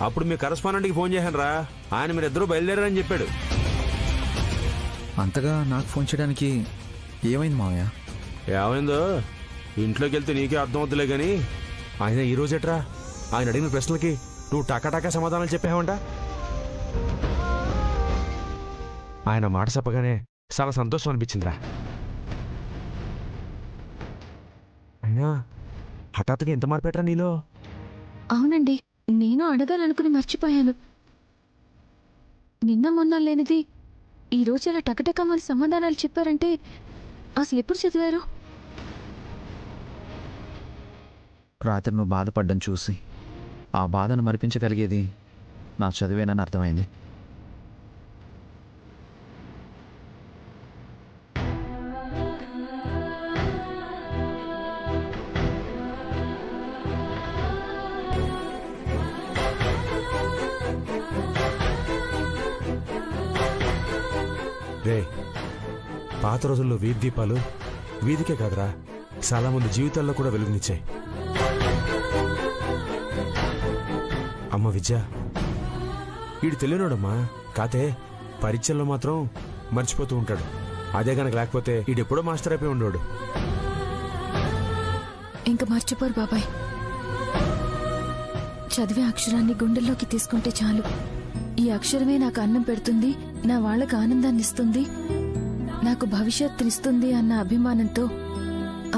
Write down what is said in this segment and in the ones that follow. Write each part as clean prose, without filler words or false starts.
అప్పుడు మీ కరస్పాండెంట్కి ఫోన్ చేశాను రా, ఆయన మీరిద్దరూ బయలుదేరారని చెప్పాడు. అంతగా నాకు ఫోన్ చేయడానికి ఏమైంది మావయ్య? ఏమైందో ఇంట్లోకి వెళ్తే నీకే అర్థమవుతులే కానీ ఆయన ఈ రోజేట్రా ఆయన అడిగిన ప్రశ్నలకి నువ్వు టకాటకా సమాధానాలు చెప్పావంట. ఆయన మాట చెప్పగానే చాలా సంతోషం అనిపించిందిరా. అయినా హఠాత్తుగా ఎంత మార్పెట్రా నీలో? అవునండి, నేను అడగాలనుకుని మర్చిపోయాను. నిన్న మొన్న లేనిది ఈరోజు అలా టకటకా మరి సమాధానాలు చెప్పారంటే అసలు ఎప్పుడు చదివారు? రాత్రి నువ్వు బాధపడ్డం చూసి ఆ బాధను మరిపించగలిగేది నా చదివేనని అర్థమైంది. రే, పాత రోజుల్లో వీధి దీపాలు వీధికే కాదురా చాలా మంది జీవితాల్లో కూడా వెలుగునిచ్చాయి. అమ్మ విద్య వీడు తెలియనోడమ్మా, కాతే పరీక్షల్లో మాత్రం మర్చిపోతూ ఉంటాడు. అదే గనక లేకపోతే వీడెప్పుడో మాస్టర్ అయిపోయి ఉండేవాడు. ఇంకా మర్చిపోరు బాబాయ్. చదివే అక్షరాన్ని గుండెల్లోకి తీసుకుంటే చాలు. ఈ అక్షరమే నాకు అన్నం పెడుతుంది, నా వాళ్లకు ఆనందాన్ని ఇస్తుంది, నాకు భవిష్యత్తునిస్తుంది అన్న అభిమానంతో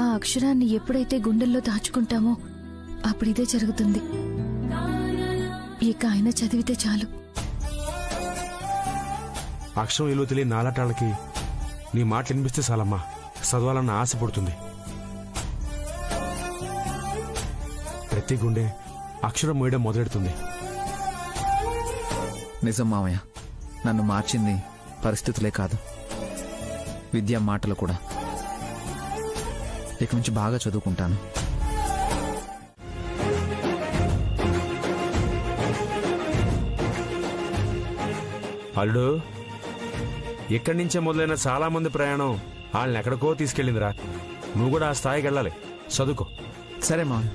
ఆ అక్షరాన్ని ఎప్పుడైతే గుండెల్లో దాచుకుంటామో అప్పుడు ఇదే జరుగుతుంది. ఇక ఆయన చదివితే చాలు. అక్షరం విలువ తెలియని నాలాటాళ్ళకి నీ మాటలు వినిపిస్తే చాలమ్మా చదవాలన్న ఆశ పుడుతుంది. ప్రతి గుండె అక్షరం మోయడం మొదలెడుతుంది. నిజం మావయ్య, నన్ను మార్చింది పరిస్థితులే కాదు, విద్యా మాటలు కూడా. ఇక నుంచి బాగా చదువుకుంటాను. అల్లుడు, ఇక్కడి నుంచే మొదలైన చాలా మంది ప్రయాణం వాళ్ళని ఎక్కడికో తీసుకెళ్ళిందిరా. నువ్వు కూడా ఆ స్థాయికి వెళ్ళాలి, చదువుకో. సరే మావయ్య.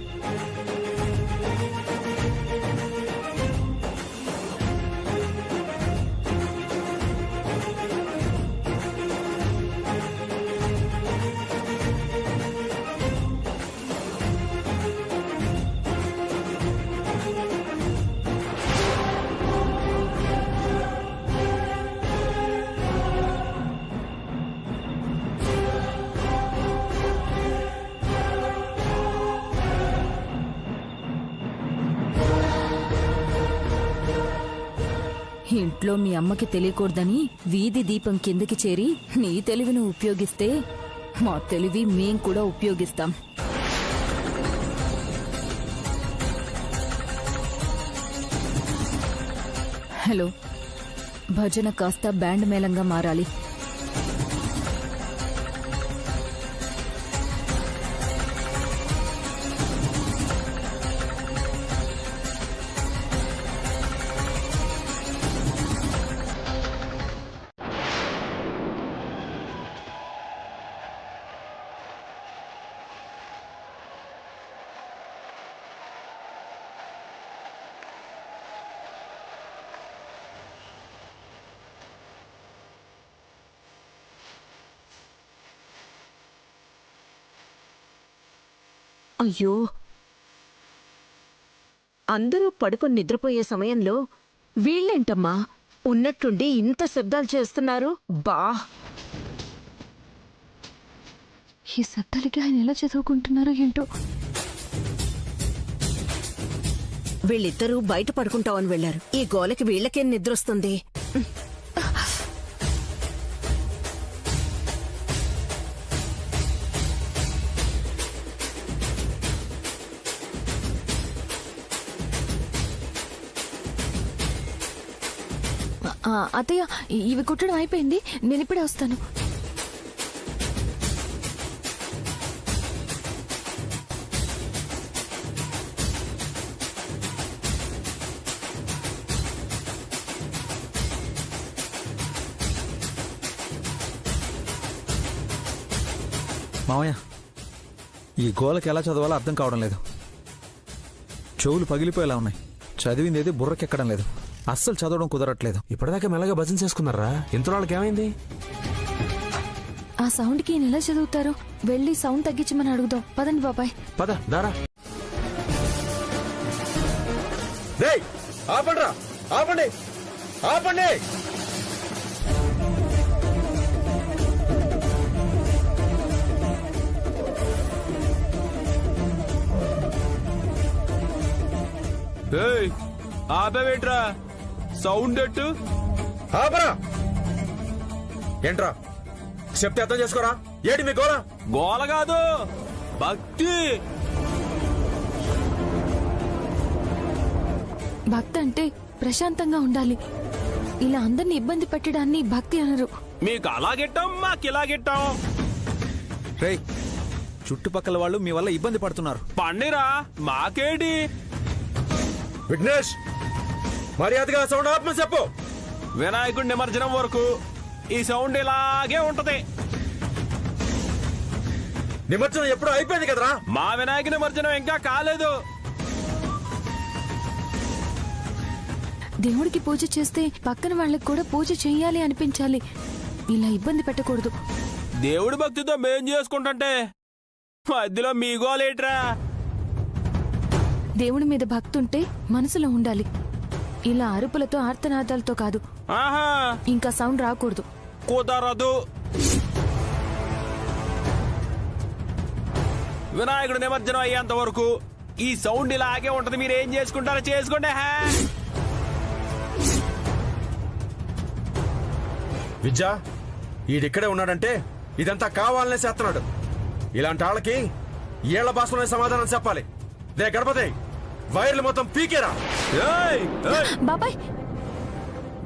ఇంట్లో మీ అమ్మకి తెలియకూడదని వీధి దీపం కిందకి చేరి నీ తెలివిని ఉపయోగిస్తే మా తెలివి మేం కూడా ఉపయోగిస్తాం. హలో, భజన కాస్త బ్యాండ్ మేళంగా మారాలి. అయ్యో, అందరూ పడుకొని నిద్రపోయే సమయంలో వీళ్ళేంటమ్మా ఉన్నట్టుండి ఇంత శబ్దాలు చేస్తున్నారు? బా, ఈ శబ్దాలకి ఆయన ఎలా చదువుకుంటున్నారో ఏంటో. వీళ్ళిద్దరూ బయట పడుకుంటామని వెళ్లారు. ఈ గోలకి వీళ్ళకేం నిద్రొస్తుంది? అత్తయ్య, ఇవి కుట్టడం అయిపోయింది, నేను ఇప్పుడే వస్తాను. మావయ్య, ఈ గోలకి ఎలా చదవాలో అర్థం కావడం లేదు. చెవులు పగిలిపోయేలా ఉన్నాయి. చదివింది ఏది బుర్రకెక్కడం లేదు, అస్సలు చదవడం కుదరట్లేదు. ఇప్పటిదాకా మెల్లగా భజన చేసుకున్నారా? ఇంత వాళ్ళకి ఏమైంది? ఆ సౌండ్కి ఈయన ఎలా చదువుతారు? వెళ్ళి సౌండ్ తగ్గించమని అడుగుదాం. పదండి బాబాయ్. పద దారా. రేయ్, ఆపండ్రా, ఆపండి, ఆపండి. ఆపేవేట్రా, సౌండ్ ఎట్టు. ఆపరా. ఏంట్రా చెప్తే అర్థం చేసుకోరా? ఏడి మీ గోళ? గోల కాదు, భక్తి. భక్తి అంటే ప్రశాంతంగా ఉండాలి. ఇలా అందరిని ఇబ్బంది పెట్టడాన్ని భక్తి అనరు. మీకు అలాగెట్టాం, మాకు ఇలాగెట్టాం. రేయ్, చుట్టుపక్కల వాళ్ళు మీ వల్ల ఇబ్బంది పడుతున్నారు. పండిరా, మాకేటి. విఘ్నేష్, మర్యాదగా సౌండ్ ఆపమని చెప్పు. వినాయకుడి నిమజ్జనం వరకు ఈ సౌండ్ ఇలాగే ఉంటది. నిమజ్జనం ఎప్పుడో అయిపోయింది కదరా? మా వినాయక నిమజ్జనం ఇంకా కాలేదు. దేవుడికి పూజ చేస్తే పక్కన వాళ్ళకి కూడా పూజ చెయ్యాలి అనిపించాలి. ఇలా ఇబ్బంది పెట్టకూడదు. దేవుడి భక్తితో మేం చేసుకుంటుంటే మధ్యలో మీ గోలేట్రా. దేవుడి మీద భక్తి ఉంటే మనసులో ఉండాలి. ఇలా అరుపులతో ఆర్తనాదాలతో కాదు. ఆహా, ఇంకా సౌండ్ రాకూడదు. కుదరదు. వినాయకుడు నిమజ్జనం అయ్యేంత వరకు ఈ సౌండ్ ఇలాగే ఉంటది. మీరు ఏం చేసుకుంటారో చేసుకోండి. విద్య, ఈడిక్కడే ఉన్నాడంటే ఇదంతా కావాలనే చేస్తున్నాడు. ఇలాంటి వాళ్ళకి ఏళ్ల భాషలోనే సమాధానం చెప్పాలి. దే గణపతి, వైర్లు మొత్తం పీకేరా. ఏయ్, ఏయ్, బాబాయ్,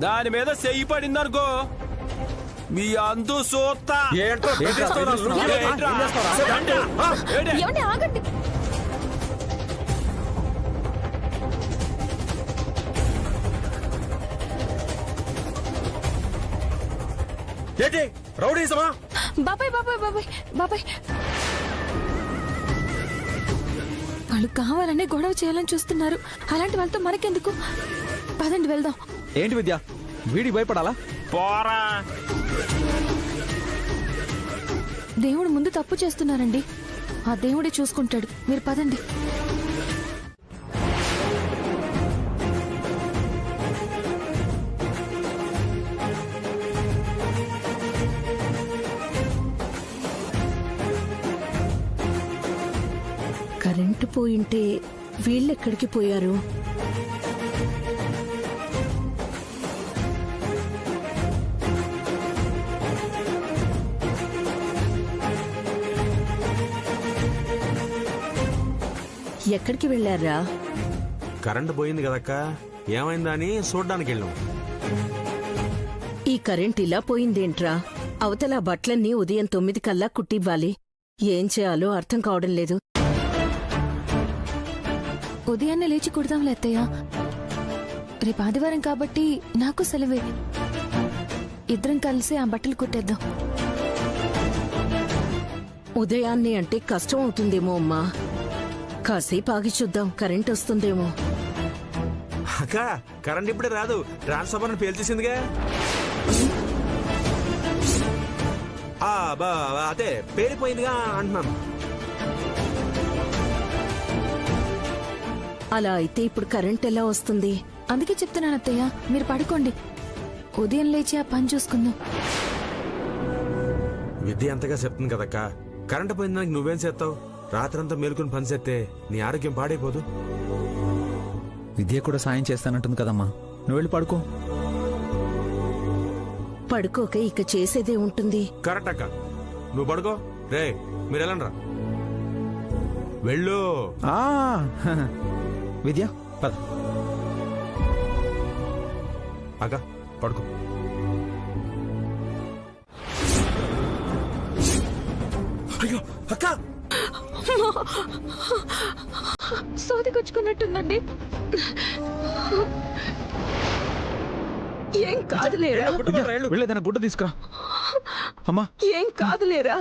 దాని మీద చెయ్యి పడిందనుకో మీ అంతు సోత్తా. ఏంట్రా బెదిరిస్తున్నారా? ఏంట్రా? ఆ? ఏంటి? ఏమండి ఆగండి. ఏంటి రౌడీసమా? బాబాయ్ బాబాయ్ బాబాయ్ బాబాయ్, వాళ్ళు కావాలనే గొడవ చేయాలని చూస్తున్నారు. అలాంటి వాళ్ళతో మనకెందుకు? పదండి వెళ్దాం. ఏంటి విద్య, వీడికి భయపడాలా? పోరా. దేవుడు ముందు తప్పు చేస్తున్నారండి. ఆ దేవుడే చూసుకుంటాడు. మీరు పదండి. కరెంటు పోయింటే వీళ్ళెక్కడికి పోయారు? ఎక్కడికి వెళ్ళారా? కరెంటు పోయింది కదక్క, ఏమైందా అని చూడ్డానికి వెళ్ళాం. ఈ కరెంట్ ఇలా పోయిందేంట్రా? అవతల బట్టలన్నీ ఉదయం 9 కల్లా కుట్టివ్వాలి. ఏం చేయాలో అర్థం కావడం లేదు. ఉదయాన్నే లేచి కుడదాంలే అత్తయ్య. రేపు ఆదివారం కాబట్టి నాకు సెలవే. ఇద్దరం కలిసి ఆ బట్టలు కుట్టేద్దాం. ఉదయాన్నే అంటే కష్టం అవుతుందేమో అమ్మా. కాసేపు ఆగి చూద్దాం, కరెంట్ వస్తుందేమో. అక్క, కరెంట్ ఇప్పుడే రాదు. ట్రాన్స్ఫార్మర్ పేల్చేసిందిగా. అదే పేలిపోయిందిగా అంటున్నాను. అలా అయితే ఇప్పుడు కరెంట్ ఎలా వస్తుంది? అందుకే చెప్తున్నాను అత్తయ్య, మీరు పడుకోండి. ఉదయం లేచి ఆ పని చూసుకుందాం. విద్య అంతగా చెప్తుంది కదక్క. కరెంట్ పోయిన దానికి నువ్వేం చేస్తావు? రాత్రంతా మేలుకుని పని చేస్తే నీ ఆరోగ్యం పాడైపోదు. విద్య కూడా సాయం చేస్తానంటుంది కదమ్మా, నువ్వు వెళ్ళి పడుకో. పడుకోక ఇక చేసేదే ఉంటుంది. కరెక్ట్ అక్క, నువ్వు పడుకో. రే మీరు వెళ్ళండ్రా, వెళ్ళు. ఆ, విద్య పద. అక్క పడుకో. అయ్యో అక్క, సోదికొచ్చుకున్నట్టుందండి. ఏం కాదులేరా, వెళ్ళేదన్నా గుడ్డ తీసుకురా. అమ్మా, ఏం కాదులేరా.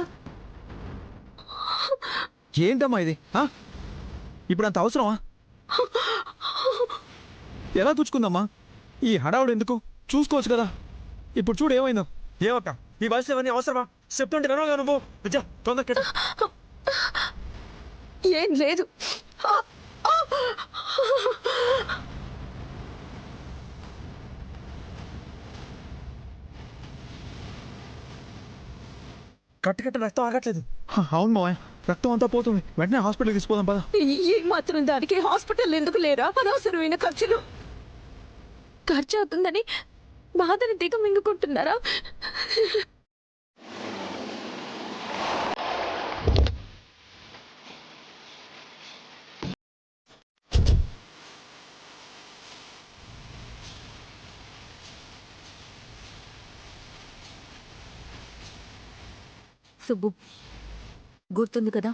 ఏంటమ్మా ఇది? ఇప్పుడు అంత అవసరమా? ఎలా తుచ్చుకుందమ్మా? ఈ హడావుడు ఎందుకు? చూసుకోవచ్చు కదా. ఇప్పుడు చూడు ఏమైందో. ఏమక్క ఈ వయసులో ఇవన్నీ అవసరమా? చెప్తుంటే వినవుగా నువ్వు. విద్య తొందరగా ఏం లేదు. కట్టు రక్తం ఆగట్లేదు. అవును మావయ్య, రక్తం అంతా పోతుంది. వెంటనే హాస్పిటల్కి తీసుకుపోదాం పద. ఈ మాత్రం దానికి హాస్పిటల్ ఎందుకు లేరా? అనవసరమైన ఖర్చులు. ఖర్చు అవుతుందని బాధని దిగ మింగుకుంటున్నారా? సుబ్బు, గుర్తుంది కదా,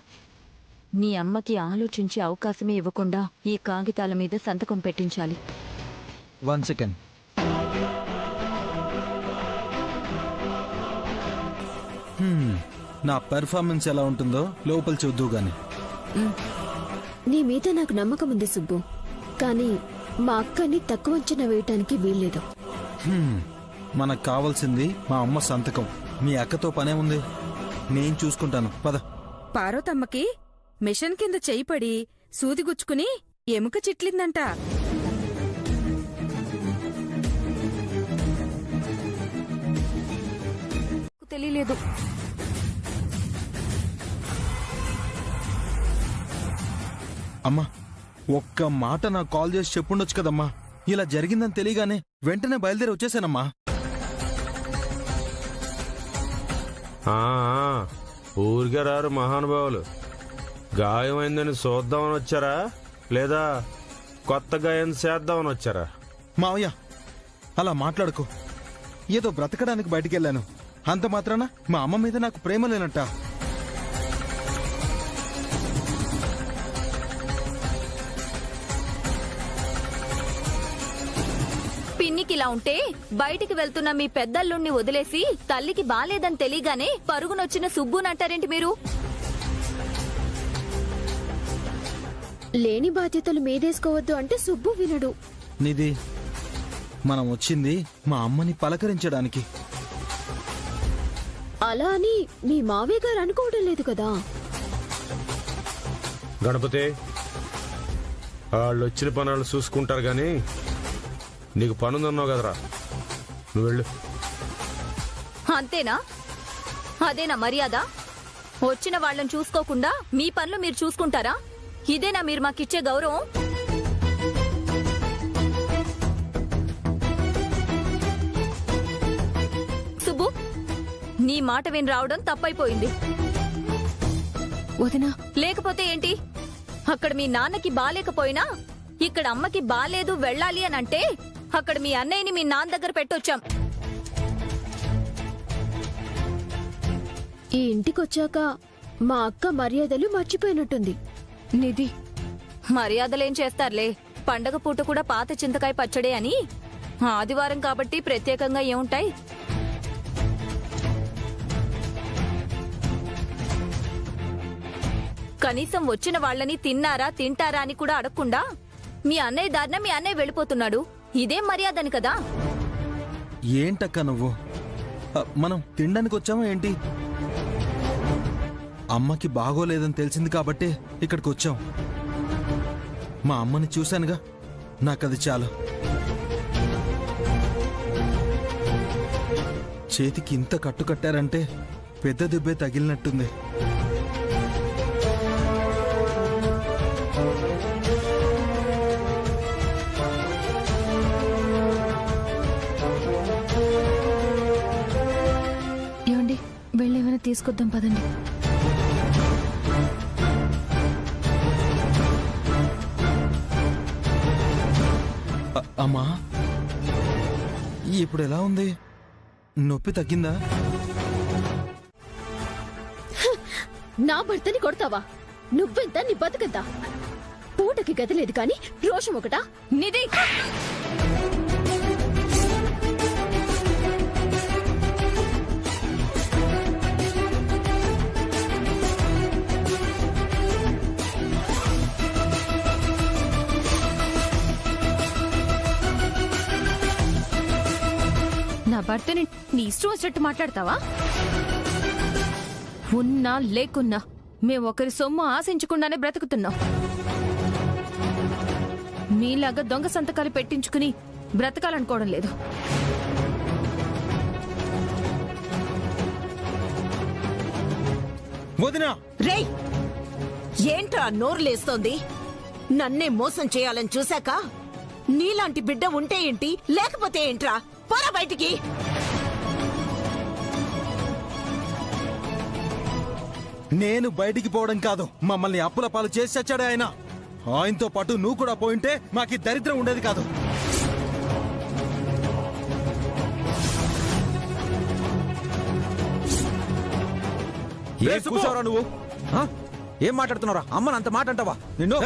నీ అమ్మకి ఆలోచించే అవకాశమే ఇవ్వకుండా ఈ కాగితాల మీద సంతకం పెట్టించాలి. 1 సెకండ్. నా పెర్ఫార్మెన్స్ ఎలా ఉంటుందో లోపల చూద్దు గాని. నీ మీద నాకు నమ్మకం ఉంది సుబ్బు, కానీ మా అక్కని తక్కువ అంచనా వేయటానికి వీల్లేదు. మనకు కావాల్సింది మా అమ్మ సంతకం. మీ అక్కతో పనే ఉంది, నేను చూసుకుంటాను. పద. పార్వతమ్మకి మిషన్ కింద చెయ్యి పడి సూది గుచ్చుకుని ఎముక చిట్లిందంట. తెలియలేదు. అమ్మా, ఒక్క మాట నాకు కాల్ చేసి చెప్పుండొచ్చు కదమ్మా. ఇలా జరిగిందని తెలియగానే వెంటనే బయలుదేరి వచ్చేసానమ్మా. ఊరికే రారు మహానుభావులు. గాయమైందని చూద్దామని వచ్చారా, లేదా కొత్త గాయం చేద్దామని వచ్చారా? మావయ్య, అలా మాట్లాడుకో. ఏదో బ్రతకడానికి బయటికెళ్ళాను, అంత మాత్రాన మా అమ్మ మీద నాకు ప్రేమ లేనట్ట. పిన్నికి ఇలా ఉంటే బయటికి వెళ్తున్న మీ పెద్దల్లుణ్ణి వదిలేసి తల్లికి బాలేదని తెలియగానే పరుగునొచ్చిన సుబ్బునంటారేంటి మీరు? లేని బాధ్యతలు మీదేసుకోవద్దు అంటే సుబ్బు వినడు. నిధి, మనం వచ్చింది మా అమ్మని పలకరించడానికి. అలా అని మీ మావయ్య గారు అనుకోవడం లేదు కదా. గణపతి, వాళ్ళు వచ్చిన పనులు చూసుకుంటారు గాని నీకు పనుందన్నావు కదరా, నువ్వు వెళ్ళు. అంతేనా? అదేనా మర్యాద? వచ్చిన వాళ్ళని చూసుకోకుండా మీ పనులు మీరు చూసుకుంటారా? ఇదేనా మీరు మాకిచ్చే గౌరవం? సుబ్బు, నీ మాట విని రావడం తప్పైపోయింది. వదినా, లేకపోతే ఏంటి? అక్కడ మీ నాన్నకి బాలేకపోయినా ఇక్కడ అమ్మకి బాలేదు వెళ్ళాలి అని అంటే అక్కడ మీ అన్నయ్యని మీ నాన్న దగ్గర పెట్టొచ్చాం. ఈ ఇంటికొచ్చాక మా అక్క మర్యాదలు మర్చిపోయినట్టుంది. నిధి, మర్యాదలేం చేస్తారులే, పండగ పూట కూడా పాత చింతకాయ పచ్చడే అని. ఆదివారం కాబట్టి ప్రత్యేకంగా ఏముంటాయి? కనీసం వచ్చిన వాళ్ళని తిన్నారా తింటారా అని కూడా అడగకుండా మీ అన్నయ్య దారిన మీ అన్నయ్య వెళ్ళిపోతున్నాడు. ఇదేం మర్యాదని కదా? ఏంటక్క నువ్వు? మనం తినడానికి వచ్చామా ఏంటి? అమ్మకి బాగోలేదని తెలిసింది కాబట్టే ఇక్కడికి వచ్చాం. మా అమ్మని చూశానుగా, నాకది చాలు. చేతికి ఇంత కట్టు కట్టారంటే పెద్ద దెబ్బే తగిలినట్టుంది. ఏమండి, వెళ్ళేమైనా తీసుకొద్దాం పదండి. అమ్మా, ఇప్పుడు ఎలా ఉంది? నొప్పి తగ్గిందా? నా భర్తని కొడతావా? నువ్వెంత, నీ బతుకెంత? పూటకి గతి లేదు కానీ రోషం ఒకటా? నిధి, భర్తని నీ ఇష్టం వచ్చినట్టు మాట్లాడతావా? ఉన్నా లేకున్నా మేము ఒకరి సొమ్ము ఆశించకుండానే బ్రతుకుతున్నాం. మీలాగా దొంగ సంతకాలు పెట్టించుకుని బ్రతకాలనుకోవడం లేదు. వదినా రేయ్, ఏంట్రా నోరులేస్తోంది? నన్నే మోసం చేయాలని చూశాక నీలాంటి బిడ్డ ఉంటే ఏంటి, లేకపోతే ఏంట్రా? పోరా బయటికి. నేను బయటికి పోవడం కాదు, మమ్మల్ని అప్పుల పాలు చేసి చచ్చాడే ఆయన. ఆయనతో పాటు నువ్వు కూడా పోయింటే మాకు ఈ దరిద్రం ఉండేది కాదు. కూర్చోరా నువ్వు. ఏం మాట్లాడుతున్నారా? అమ్మని అంత మాట అంటావా నిన్ను?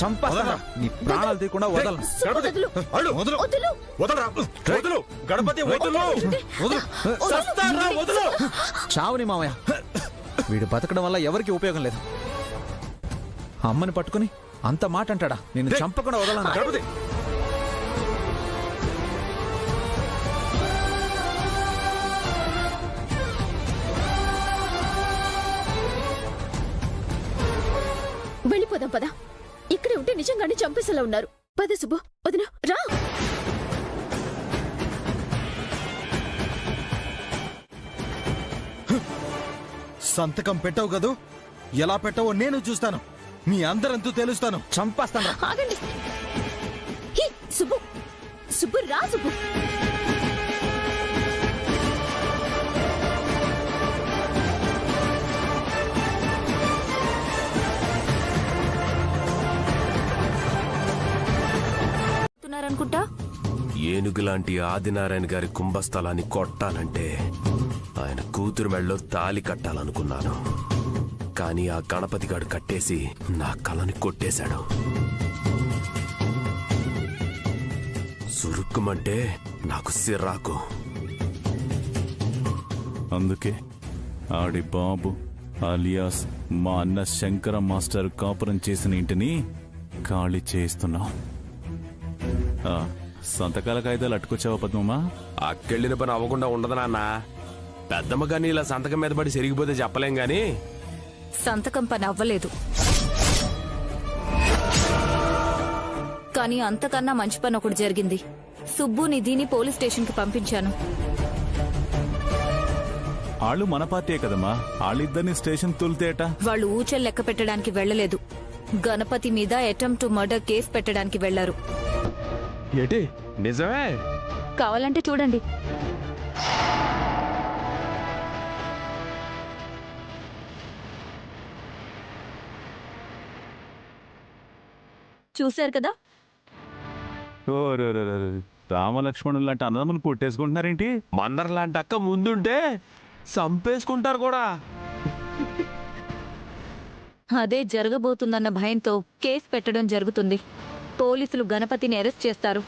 చంపేస్తారా? నీ ప్రాణాలు తీయకుండా వదలను. వదులు. వదలు. వదులు. వదలరా, వదులు గణపతి, వదులు. వదులు. చావుని మామయ్య. వీడు బతకడం వల్ల ఎవరికి ఉపయోగం లేదు. అమ్మని పట్టుకుని అంత మాట అంటాడా? నేను చంపకుండా వదలను. గణపతి, వెళ్ళిపోదాం పద. ఇక్కడే ఉంటే నిజంగానే చంపేసేలా ఉన్నారు. పద సుబ్బు, వదిన రా. సంతకం పెట్టవు కదూ? ఎలా పెట్టవో నేను చూస్తాను. మీ అందరంతూ తెలుస్తాను. చంపేస్తాను. ఆగండి. హే, సుబ్బు, సుబ్బు రా సుబ్బు. అనుకుంటా ఏనుగులాంటి ఆదినారాయణ గారి కుంభస్థలాన్ని కొట్టాలంటే ఆయన కూతురు మెళ్ళలో తాలి కట్టాలనుకున్నాను. కానీ ఆ గణపతి గాడు కట్టేసి నా కళని కొట్టేశాడు. సురుక్కుమంటే నాకు సిర్రాకు. అందుకే ఆడి బాబు అలియాస్ మా అన్న శంకర మాస్టర్ కాపురం చేసిన ఇంటిని ఖాళీ చేస్తున్నాం. సంతకాల కాగితాలు అట్టుకొచ్చావా పద్మమ్మా? అక్కెళ్ళిన పని అవ్వకుండా ఉండదు నాన్న. పెద్దమ్మ గాని ఇలా సంతకం మీద పడి సరిగిపోతే చెప్పలేం గాని సంతకం పని అవ్వలేదు. కానీ అంతకన్నా మంచి పని ఒకటి జరిగింది. సుబ్బు నిధిని పోలీస్ స్టేషన్ కి పంపించాను. వాళ్ళు మన పార్టీయే కదమ్మా. వాళ్ళిద్దరిని స్టేషన్ తోలితేట. వాళ్ళు ఊచలు లెక్క పెట్టడానికి వెళ్లలేదు. గణపతి మీద అటెంప్ట్ టు మర్డర్ కేసు పెట్టడానికి వెళ్లారు. ఏంటి నిజమే? కావాలంటే చూడండి. చూశారు కదా? రామలక్ష్మణులు లాంటి అన్నదమ్ములు కొట్టేసుకుంటున్నారేంటి? మందర లాంటి అక్క ముందుంటే చంపేసుకుంటారు కూడా. అదే జరగబోతుందన్న భయంతో కేసు పెట్టడం జరుగుతుంది. పోలీసులు గణపతిని అరెస్ట్ చేస్తారు.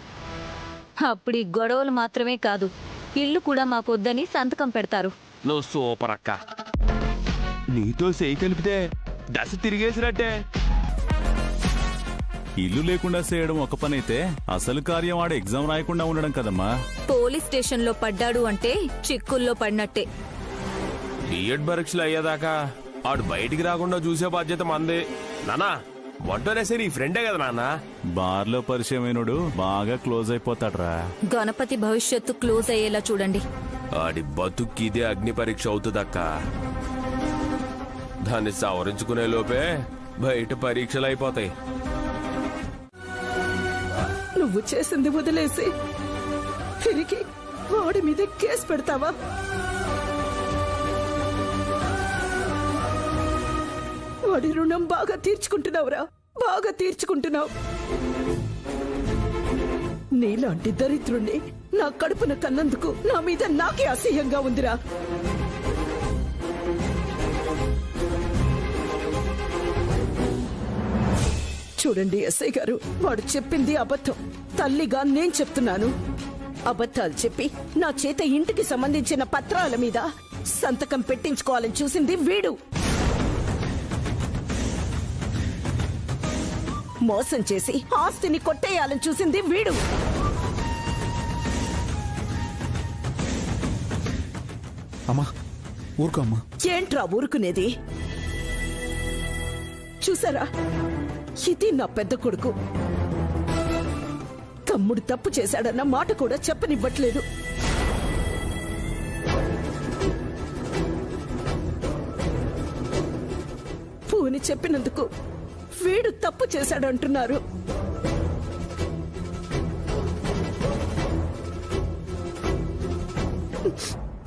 అప్పుడు ఈ గొడవలు మాత్రమే కాదు, ఇల్లు కూడా మాకొద్దని సంతకం పెడతారు. నువ్వు సూపర్ అక్క. నీతో చేయి కలిపితే దశ తిరిగేసినట్టే. ఇల్లు లేకుండా చేయడం ఒక పని అయితే, అసలు కార్యం ఆడ ఎగ్జామ్ రాయకుండా ఉండడం కదమ్మా. పోలీస్ స్టేషన్ లో పడ్డాడు అంటే చిక్కుల్లో పడినట్టే. బిఎడ్ పరీక్షలు అయ్యేదాకా ఆడు బయటికి రాకుండా చూసే బాధ్యత మంది. నానా వంటనే సరే ఈ ఫ్రెండే కదా నాన్న. బార్లో పరిచయమైనడు బాగా క్లోజ్ అయిపోతాడ్రా. గణపతి భవిష్యత్తు క్లోజ్ అయ్యేలా చూడండి. ఆడి బతుక్కి ఇదే అగ్ని పరీక్ష అవుతుందక్క. దాన్ని సవరించుకునే లోపే బయట పరీక్షలు అయిపోతాయి. నువ్వు చేసింది వదిలేసి తిరిగి వాడి మీద కేసు పెడతావా? వాడి రుణం బాగా తీర్చుకుంటున్నావురా, బాగా తీర్చుకుంటున్నావు. నీలాంటి దరిద్రుణ్ణి నా కడుపున కన్నందుకు నా మీద నాకే అసహ్యంగా ఉందిరా. చూడండి ఎస్ఐ గారు, వాడు చెప్పింది అబద్ధం. తల్లిగా నేను చెప్తున్నాను. అబద్ధాలు చెప్పి నా చేత ఇంటికి సంబంధించిన పత్రాల మీద సంతకం పెట్టించుకోవాలని చూసింది వీడు. మోసం చేసి ఆస్తిని కొట్టేయాలని చూసింది వీడు. అమ్మా ఊరుకో అమ్మా. ఏంట్రా ఊరుకునేది? చూసారా, ఇది నా పెద్ద కొడుకు. తమ్ముడు తప్పు చేశాడన్న మాట కూడా చెప్పనివ్వట్లేదు. పోని చెప్పినందుకు వీడు తప్పు చేశాడంటున్నారు.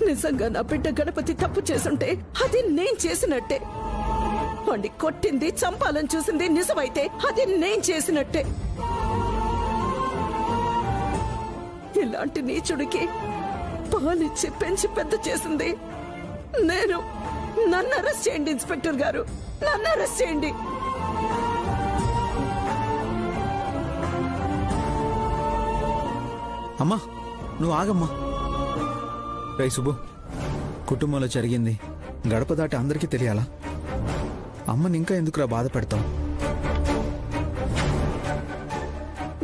నిజంగా నా బిడ్డ గణపతి తప్పు చేసుంటే అది నేను చేసినట్టే. వాణ్ణి కొట్టింది, చంపాలని చూసింది నిజమైతే అది నేను చేసినట్టే. ఇలాంటి నీచుడికి పాలిచ్చి పెంచి పెద్ద చేసింది నేను. నన్ను అరెస్ట్ చేయండి ఇన్స్పెక్టర్ గారు, నన్ను అరెస్ట్ చేయండి. అమ్మా నువ్వు ఆగమ్మా. రే సుబ్బు, కుటుంబంలో జరిగింది గడప దాటి అందరికీ తెలియాలా? అమ్మని ఇంకా ఎందుకురా బాధ పెడతావు?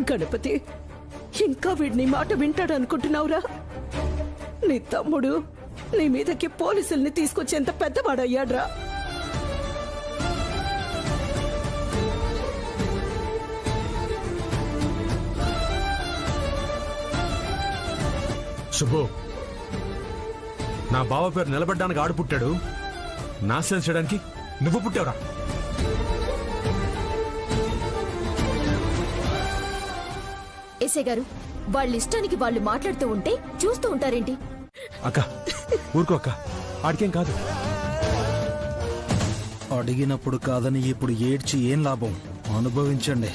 గణపతి ఇంకా వీడిని మాట వింటాడు అనుకుంటున్నావురా? నీ తమ్ముడు నీ మీదకి పోలీసుల్ని తీసుకొచ్చేంత పెద్దవాడయ్యాడ్రా. శుభు, నా బావ పేరు నిలబడ్డానికి ఆడు పుట్టాడు, నాశనం చేయడానికి నువ్వు పుట్టావురా. ఎస్ఐ గారు, వాళ్ళ ఇష్టానికి వాళ్ళు మాట్లాడుతూ ఉంటే చూస్తూ ఉంటారేంటి? అక్క ఊరుకో అక్క, ఆడికేం కాదు. అడిగినప్పుడు కాదని ఇప్పుడు ఏడ్చి ఏం లాభం? అనుభవించండి.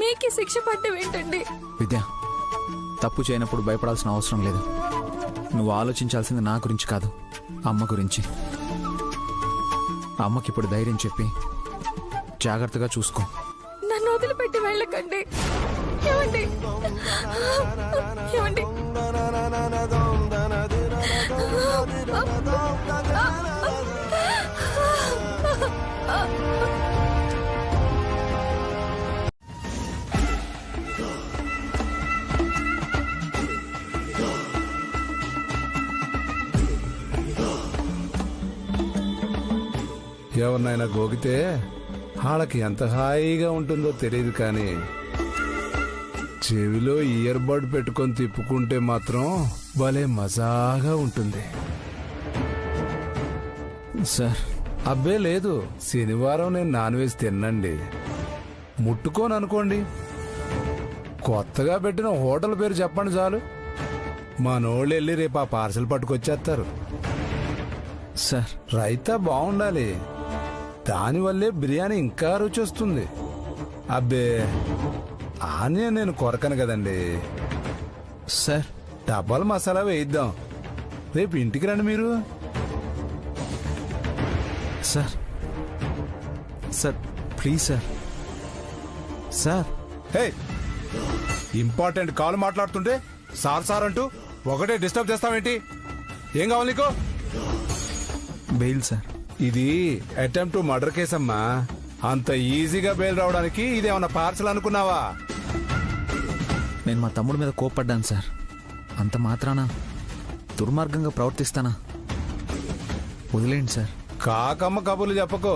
మీకే శిక్ష పడ్డం ఏంటండి? విద్య, తప్పు చేయనప్పుడు భయపడాల్సిన అవసరం లేదు. నువ్వు ఆలోచించాల్సింది నా గురించి కాదు, అమ్మ గురించి. అమ్మకి ఇప్పుడు ధైర్యం చెప్పి జాగ్రత్తగా చూసుకో. నన్ను వదిలిపెట్టి వెళ్ళకండి. ఏమండి ఏమండి? ఎవరినైనా గోగితే వాళ్ళకి ఎంత హాయిగా ఉంటుందో తెలియదు, కానీ చెవిలో ఇయర్ బడ్ పెట్టుకొని తిప్పుకుంటే మాత్రం భలే మజాగా ఉంటుంది. సార్ అబ్బే లేదు, శనివారం నేను నాన్ వెజ్ తిన్నండి. ముట్టుకోను అనుకోండి, కొత్తగా పెట్టిన హోటల్ పేరు చెప్పండి చాలు, మనోళ్ళు వెళ్ళి రేపు ఆ పార్సల్ పట్టుకొచ్చేస్తారు. సార్ రైతా బాగుండాలి, దానివల్లే బిర్యానీ ఇంకా రుచి వస్తుంది. అబ్బే ఆనియన్ నేను కొరకను కదండి. సార్ డబల్ మసాలా వేయిద్దాం, రేపు ఇంటికి రండి మీరు. Sir sir please sir. Sir hey, important call మాట్లాడుతుంటే సార్ సార్ అంటూ ఒకటే డిస్టర్బ్ చేస్తావేంటి? ఏం కావాలి నీకు? Bail sir. ఇది అటెంప్ట్ టు మర్డర్ కేసు అమ్మా. అంత ఈజీగా బెయిల్ రావడానికి ఇదేమన్నా పార్సల్ అనుకున్నావా? నేను మా తమ్ముడి మీద కోప్పడ్డాను సార్, అంత మాత్రాన దుర్మార్గంగా ప్రవర్తిస్తానా? వదిలేండి సార్. కాకమ్మ కబుర్లు చెప్పకు,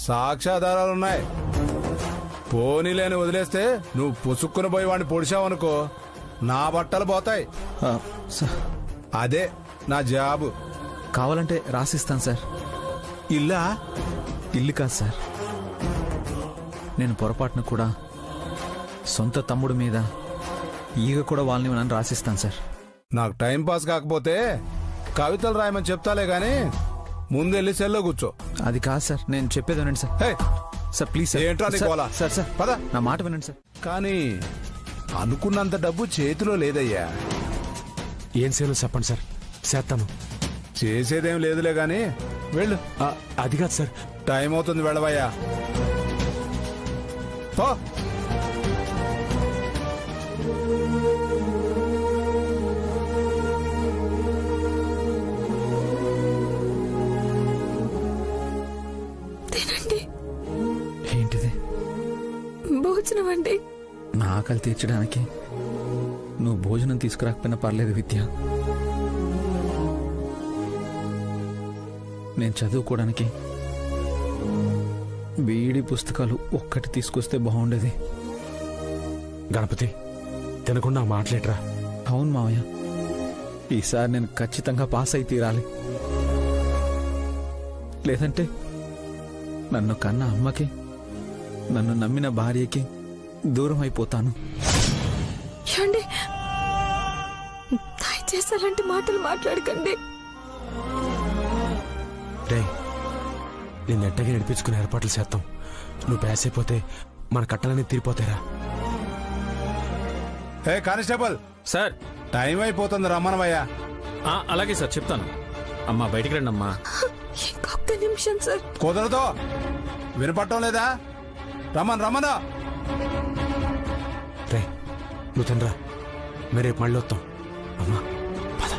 సాక్ష్యాధారాలున్నాయి. పోనీలేని వదిలేస్తే నువ్వు పుసుక్కున పోయి వాడిని పొడిచావనుకో, నా బట్టలు పోతాయి. అదే నా జాబు. కావాలంటే రాసిస్తాను సార్. ఇల్లా? ఇల్లు కాదు సార్, నేను పొరపాటును కూడా సొంత తమ్ముడి మీద ఈగ కూడా వాళ్ళని నన్ను రాసిస్తాను సార్. నాకు టైం పాస్ కాకపోతే కవితలు రాయమని చెప్తాలే గాని ముందు వెళ్ళి సెల్లో కూర్చో. అది కాదు సార్, నేను చెప్పేది వినండి sir. Hey, sir please sir. ఏంట్రా నీ సార్, గోల? సార్ సార్ పద. నా మాట వినండి సార్. కానీ అనుకున్నంత డబ్బు చేతిలో లేదయ్యా. ఏం చేయాలో చెప్పండి సార్, చేస్తాను. చేసేదేం లేదులే గాని వెళ్ళు. అది కాదు సార్. టైం అవుతుంది, వెళ్ళవయ్యా. పో. తినండి. ఏంటిది? భోజనం అండి. నా ఆకలి తీర్చడానికి నువ్వు భోజనం తీసుకురాకపోయినా పర్లేదు విద్య. నేను చదువుకోవడానికి బీఈడీ పుస్తకాలు ఒక్కటి తీసుకొస్తే బాగుండేది. గణపతి, తినకుండా మాట్లాడరా. అవును మావయ్య, ఈసారి నేను ఖచ్చితంగా పాస్ అయి తీరాలి. లేదంటే నన్ను కన్న అమ్మకి, నన్ను నమ్మిన భార్యకి దూరం అయిపోతాను. ఏమండి, దయచేసి అలాంటి మాటలు మాట్లాడకండి. రే, నేను ఎట్టగా నడిపించుకునే ఏర్పాట్లు చేస్తాం. నువ్వు ప్యాస్ అయిపోతే మన కట్టలన్నీ తీరిపోతారా? హే కానిస్టేబుల్ సార్. టైం అయిపోతుంది, రమ్మనవయ్యా. అలాగే సార్, చెప్తాను. అమ్మా బయటికి రండి అమ్మా. ఇంకొక నిమిషం సార్. కుదరదు, వినపడటం లేదా? రమ్మను. రే, నువ్వు తినరా, మేము రేపు మళ్ళీ వస్తాం. అమ్మా పద.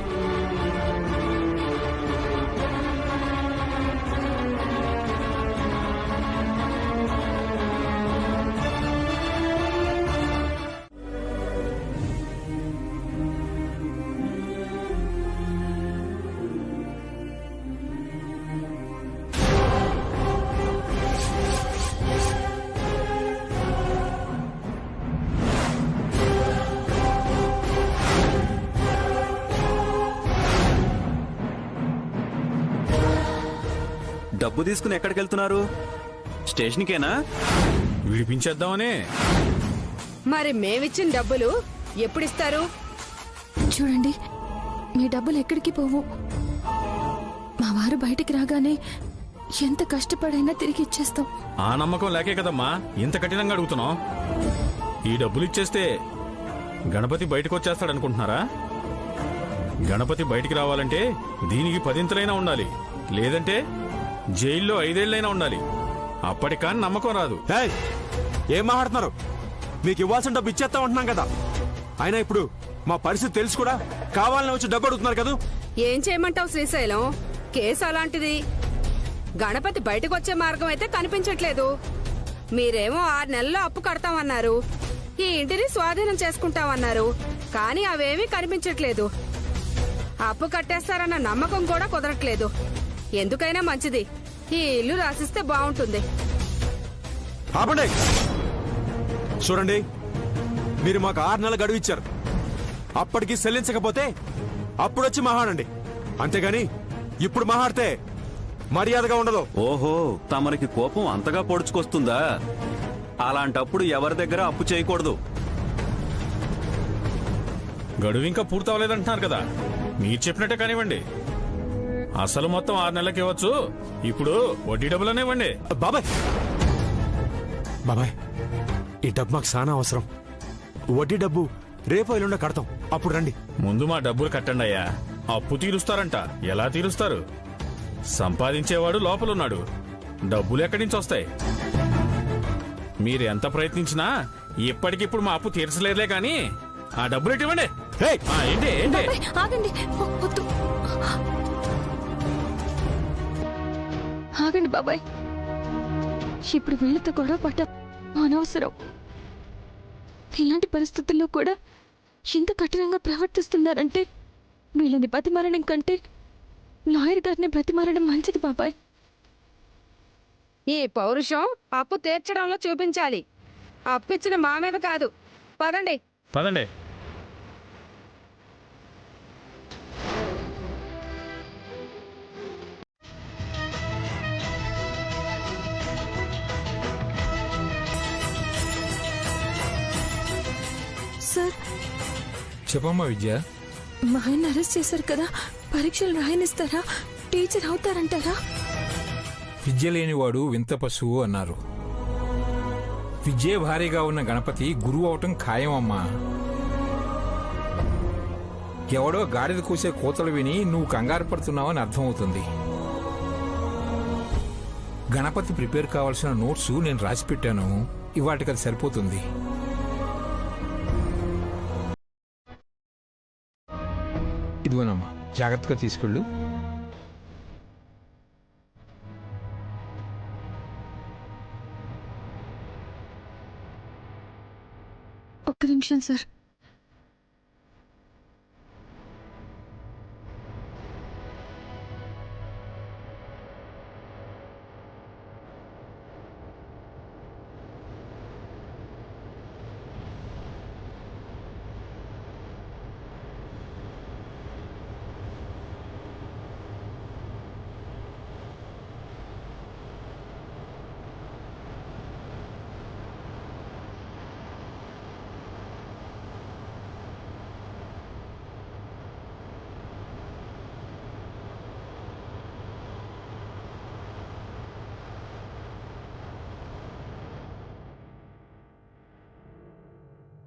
డబ్బు తీసుకుని ఎక్కడికి వెళ్తున్నారు? స్టేషన్కేనా? విడిపించేద్దామనే. మరి మేమిచ్చిన డబ్బులు ఎప్పుడిస్తారు? చూడండి, మీ డబ్బులు ఎక్కడికి పోవు. మా వారు బయటికి రాగానే ఎంత కష్టపడైనా తిరిగి ఇచ్చేస్తాం. ఆ నమ్మకం లేకే కదమ్మా ఇంత కఠినంగా అడుగుతున్నాం. ఈ డబ్బులు ఇచ్చేస్తే గణపతి బయటకు వచ్చేస్తాడనుకుంటున్నారా? గణపతి బయటికి రావాలంటే దీనికి 10 ఉండాలి, లేదంటే జైల్లో 5 ఏళ్లైనా ఉండాలి. అప్పటికాని నమ్మకం రాదు. ఏం మాట్లాడుతున్నారు? మీకు ఇవ్వాల్సిన డబ్బు ఇచ్చేస్తా ఉంటున్నాం కదా. అయినా ఇప్పుడు మా పరిస్థితి తెలుసు కూడా కావాలని వచ్చి డబ్బు అడుగుతున్నారు కదా. ఏం చేయమంటావు శ్రీశైలం? కేసు అలాంటిది. గణపతి బయటకు వచ్చే మార్గం అయితే కనిపించట్లేదు. మీరేమో 6 నెలల్లో అప్పు కడతామన్నారు, ఈ ఇంటిని స్వాధీనం చేసుకుంటామన్నారు. కానీ అవేమీ కనిపించట్లేదు. అప్పు కట్టేస్తారన్న నమ్మకం కూడా కుదరట్లేదు. ఎందుకైనా మంచిది ఈ ఇల్లు రాసిస్తే బాగుంటుంది. ఆపండి. చూడండి, మీరు మాకు 6 నెలల గడువు ఇచ్చారు. అప్పటికి చెల్లించకపోతే అప్పుడొచ్చి మహాడండి, అంతేగాని ఇప్పుడు మహాడితే మర్యాదగా ఉండదు. ఓహో, తమరికి కోపం అంతగా పొడుచుకొస్తుందా? అలాంటప్పుడు ఎవరి దగ్గర అప్పు చేయకూడదు. గడువు ఇంకా పూర్తవలేదంటున్నారు కదా, మీరు చెప్పినట్టే కానివ్వండి. అసలు మొత్తం 6 నెలలకి ఇవ్వచ్చు, ఇప్పుడు వడ్డీ డబ్బులనే ఇవ్వండి. బాబాయ్, ఈ డబ్బు మాకు చాలా అవసరం. వడ్డీ డబ్బు రేపు ఎల్లుండ కడతాం, అప్పుడు రండి. ముందు మా డబ్బులు కట్టండి అయ్యా. అప్పు తీరుస్తారంట. ఎలా తీరుస్తారు? సంపాదించేవాడు లోపలున్నాడు, డబ్బులు ఎక్కడి నుంచి వస్తాయి? మీరు ఎంత ప్రయత్నించినా ఇప్పటికిప్పుడు మా అప్పు తీర్చలేదులే కానీ ఆ డబ్బులు ఇవ్వండి. ఏంటి ఏంటి? ఆగండి, వద్దు. ఆగండి బాబాయ్, ఇప్పుడు వీళ్ళతో గొడవ పడ్డం అనవసరం. ఇలాంటి పరిస్థితుల్లో కూడా ఇంత కఠినంగా ప్రవర్తిస్తున్నారంటే వీళ్ళని బతిమారడం కంటే లాయర్ గారిని బ్రతిమారడం మంచిది బాబాయ్. ఈ పౌరుషం అప్పు తీర్చడంలో చూపించాలి, అప్పిచ్చిన మా మీద కాదు. పదండి పదండి. సార్, చెప్పమ్మా విద్య. మా ఆయన అరెస్ట్ చేశారు కదా, పరీక్షలు రాయనిస్తారా? టీచర్ అవుతారంటారా? విద్య లేనివాడు వింత పశువు అన్నారు. విద్యే భారీగా ఉన్న గణపతి గురువు అవటం ఖాయం అమ్మా. ఎవడో గాడిద కూసే కోతలు విని నువ్వు కంగారు పడుతున్నావని అర్థమవుతుంది. గణపతి ప్రిపేర్ కావాల్సిన నోట్స్ నేను రాసి పెట్టాను, ఇవాటికి అది సరిపోతుంది. ఇదిగోనమ్మా, జాగ్రత్తగా తీసుకెళ్ళు. ఒక్క నిమిషం సార్.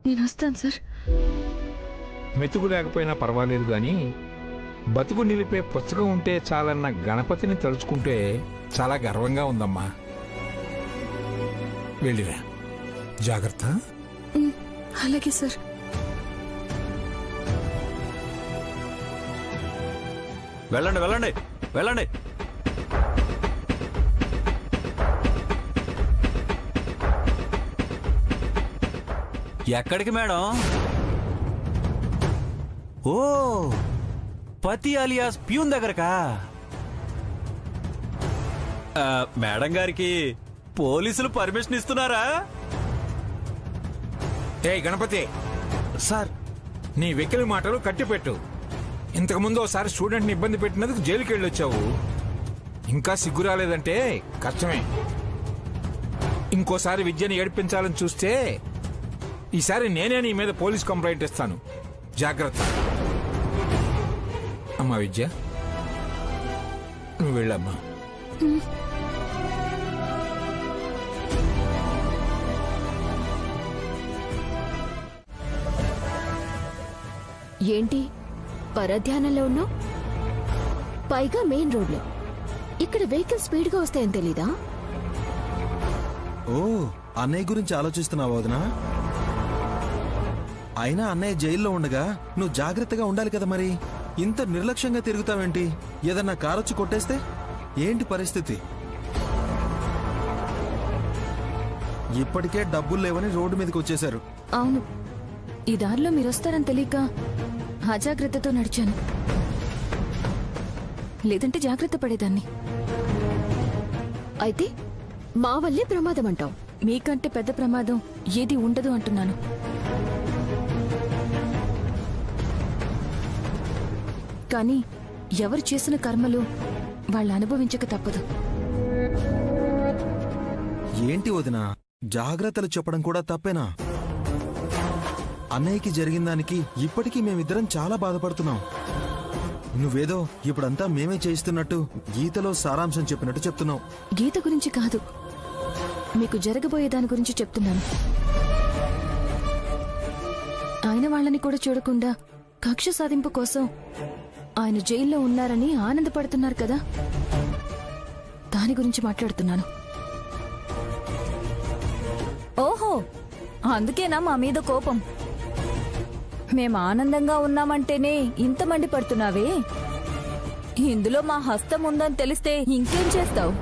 నేను వస్తాను సార్. మెతుకు లేకపోయినా పర్వాలేదు గాని బతుకు నిలిపే పుస్తకం ఉంటే చాలన్న గణపతిని తలుచుకుంటే చాలా గర్వంగా ఉందమ్మా. వెళ్ళిరా, జాగ్రత్త. అలాగే సార్. వెళ్ళండి వెళ్ళండి వెళ్ళండి. ఎక్కడికి మేడం? ఓ, పతి అలియాస్ ప్యూన్ దగ్గరకా? మేడం గారికి పోలీసులు పర్మిషన్ ఇస్తున్నారా? ఏ గణపతి సార్, నీ వెకిలి మాటలు కట్టిపెట్టు. ఇంతకుముందు ఒకసారి స్టూడెంట్ని ఇబ్బంది పెట్టినందుకు జైలుకి వెళ్ళొచ్చావు. ఇంకా సిగ్గు రాలేదంటే కష్టమే. ఇంకోసారి విద్యని ఏడిపించాలని చూస్తే ఈసారి నేనే నీ మీద పోలీస్ కంప్లైంట్ ఇస్తాను. జాగ్రత్త. అమ్మా విద్య, నువ్వు వెళ్ళమ్మా. ఏంటి పరధ్యానంలో ఉన్నావు? పైగా మెయిన్ రోడ్లో. ఇక్కడ వెహికల్ స్పీడ్ గా వస్తాయని తెలీదా? ఓ, అన్నయ్య గురించి ఆలోచిస్తున్నావా వదినా? అయినా అన్నయ్య జైల్లో ఉండగా నువ్వు జాగ్రత్తగా ఉండాలి కదా. మరి ఇంత నిర్లక్ష్యంగా తిరుగుతావేంటి? ఏదన్నా కారొచ్చి కొట్టేస్తే ఏంటి పరిస్థితి? ఇప్పటికే డబ్బులు లేవని రోడ్డు మీదకి వచ్చేశారు. అవును, ఈ దారిలో మీరు వస్తారని తెలియక అజాగ్రత్తతో నడిచాను. లేదంటే జాగ్రత్త పడేదాన్ని. అయితే మా వల్లే ప్రమాదం అంటావు? మీకంటే పెద్ద ప్రమాదం ఏది ఉండదు అంటున్నాను. కానీ ఎవరు చేసిన కర్మలు వాళ్ళు అనుభవించక తప్పదు. ఏంటి వదినా, జాగ్రత్తలు చెప్పడం కూడా తప్పేనా? అన్నయ్యకి జరిగిన దానికి ఇప్పటికీ మేమిద్దరం చాలా బాధపడుతున్నాం. నువ్వేదో ఇప్పుడంతా మేమే చేయిస్తున్నట్టు గీతలో సారాంశం చెప్పినట్టు చెప్తున్నావు. గీత గురించి కాదు, మీకు జరగబోయే దాని గురించి చెప్తున్నాను. ఆయన వాళ్ళని కూడా చూడకుండా కక్ష సాధింపు కోసం ఆయన జైల్లో ఉన్నారని ఆనందపడుతున్నారు కదా, దాని గురించి మాట్లాడుతున్నాను. ఓహో, అందుకేనా మా మీద కోపం? మేము ఆనందంగా ఉన్నామంటేనే ఇంత మండి పడుతున్నావే? ఇందులో మా హస్తం ఉందని తెలిస్తే ఇంకేం చేస్తావు?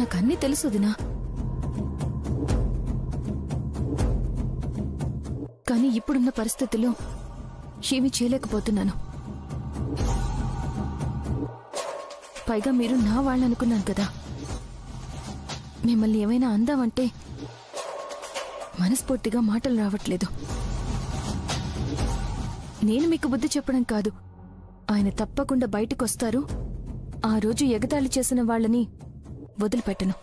నాకన్నీ తెలుసు వదినా. కానీ ఇప్పుడున్న పరిస్థితుల్లో ఏమీ చేయలేకపోతున్నాను. పైగా మీరు నా వాళ్ళనుకున్నాను కదా. మిమ్మల్ని ఏమైనా అందామంటే మనస్ఫూర్తిగా మాటలు రావట్లేదు. నేను మీకు బుద్ధి చెప్పడం కాదు, ఆయన తప్పకుండా బయటకొస్తారు. ఆ రోజు ఎగతాళి చేసిన వాళ్ళని వదిలిపెట్టను.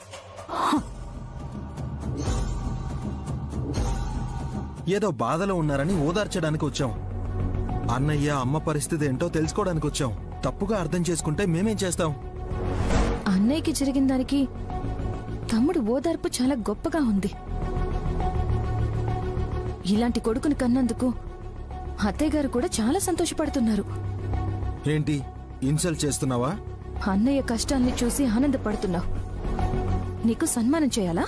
ఏదో బాధలో ఉన్నారని ఓదార్చడానికి వచ్చాం. అన్నయ్య అమ్మ పరిస్థితి ఏంటో తెలుసుకోవడానికి వచ్చాం. తప్పుగా అర్థం చేసుకుంటే మేమేం చేస్తాం? అన్నయ్యకి జరిగిన దానికి తమ్ముడు ఓదార్పు చాలా గొప్పగా ఉంది. ఇలాంటి కొడుకుని కన్నందుకు అత్తయ్య గారు కూడా చాలా సంతోషపడుతున్నారు. ఏంటి ఇన్సల్ట్ చేస్తున్నావా? అన్నయ్య కష్టాల్ని చూసి ఆనందపడుతున్నావు. నీకు సన్మానం చేయాలా?